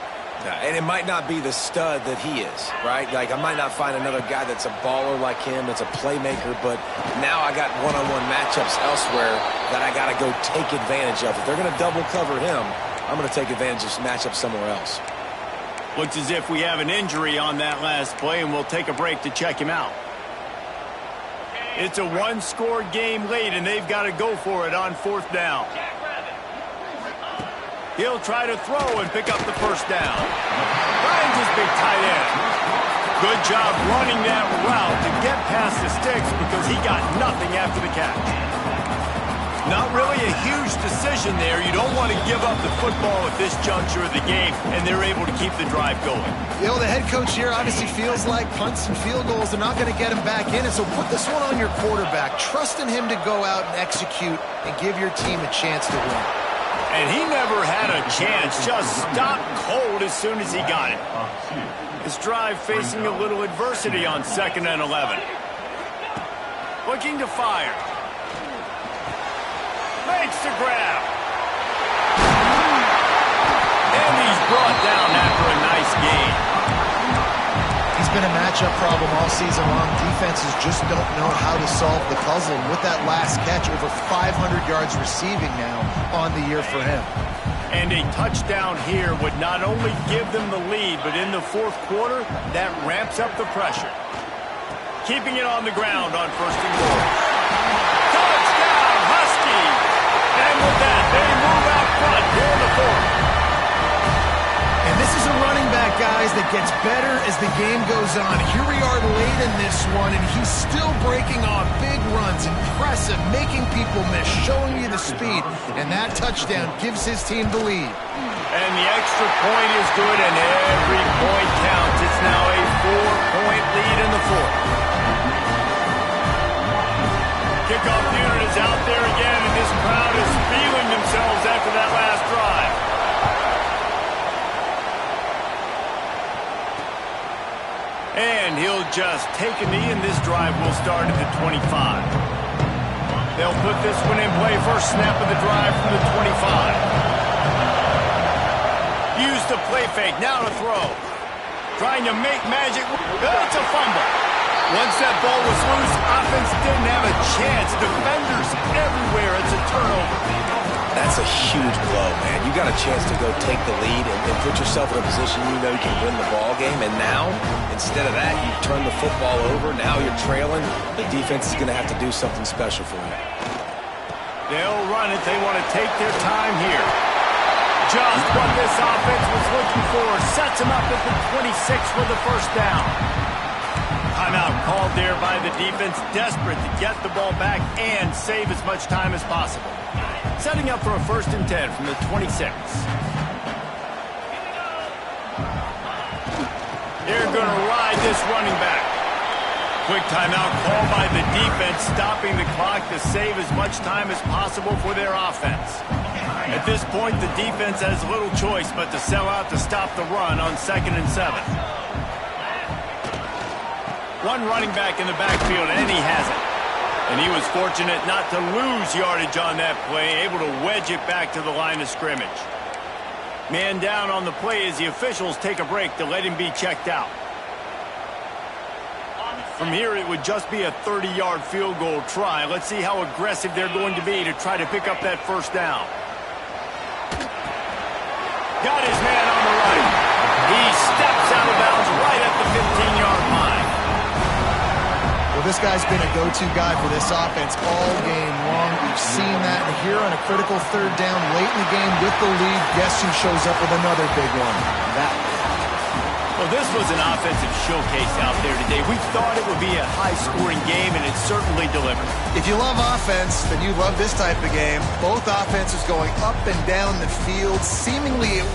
And it might not be the stud that he is, right? Like, I might not find another guy that's a baller like him, that's a playmaker, but now I got one-on-one matchups elsewhere that I got to go take advantage of. If they're going to double cover him, I'm going to take advantage of some matchups somewhere else. Looks as if we have an injury on that last play, and we'll take a break to check him out. It's a one-score game late, and they've got to go for it on 4th down. He'll try to throw and pick up the first down. Finds his big tight end. Good job running that route to get past the sticks because he got nothing after the catch. Not really a huge decision there. You don't want to give up the football at this juncture of the game, and they're able to keep the drive going. You know, the head coach here obviously feels like punts and field goals are not going to get him back in, and so put this one on your quarterback. Trust in him to go out and execute and give your team a chance to win. And he never had a chance. Just stopped cold as soon as he got it. His drive facing a little adversity on 2nd and 11. Looking to fire. Makes the grab. And he's brought down after a nice gain. He's been a matchup problem all season long. Defenses just don't know how to solve the puzzle. And with that last catch, over 500 yards receiving now on the year for him. And a touchdown here would not only give them the lead, but in the fourth quarter, that ramps up the pressure. Keeping it on the ground on first and goal. Touchdown, Huskies! And with that, they move out front here in the fourth. And this is a running back, guys, that gets better as the game goes on. Here we are late in this one, and he's still breaking off big runs. Impressive, making people miss, showing you the speed. And that touchdown gives his team the lead. And the extra point is good, and every point counts. It's now a 4-point lead in the fourth. Kickoff unit is out there again, and this crowd is feeling themselves after that last drive. And he'll just take a knee, and this drive will start at the 25. They'll put this one in play. First snap of the drive from the 25. Use the play fake. Now to throw. Trying to make magic. It's a fumble. Once that ball was loose, offense didn't have a chance. Defenders everywhere. It's a turnover. That's a huge blow, man. You got a chance to go take the lead and put yourself in a position you know you can win the ball game. And now, instead of that, you turn the football over. Now you're trailing. The defense is going to have to do something special for you. They'll run it. They want to take their time here. Just what this offense was looking for. Sets them up at the 26 for the first down. Timeout called there by the defense. Desperate to get the ball back and save as much time as possible. Setting up for a 1st and 10 from the 26. They're going to ride this running back. Quick timeout called by the defense, stopping the clock to save as much time as possible for their offense. At this point, the defense has little choice but to sell out to stop the run on 2nd and 7. One running back in the backfield, and he has it. And he was fortunate not to lose yardage on that play, able to wedge it back to the line of scrimmage. Man down on the play as the officials take a break to let him be checked out. From here, it would just be a 30-yard field goal try. Let's see how aggressive they're going to be to try to pick up that first down. Got his man on the right. He steps out of bounds right at the 15-yard line. Well, this guy's been a go-to guy for this offense all game long. We've seen that here on a critical 3rd down late in the game with the lead. Guess who shows up with another big one? That one. Well, this was an offensive showcase out there today. We thought it would be a high-scoring game, and it certainly delivered. If you love offense, then you love this type of game. Both offenses going up and down the field. Seemingly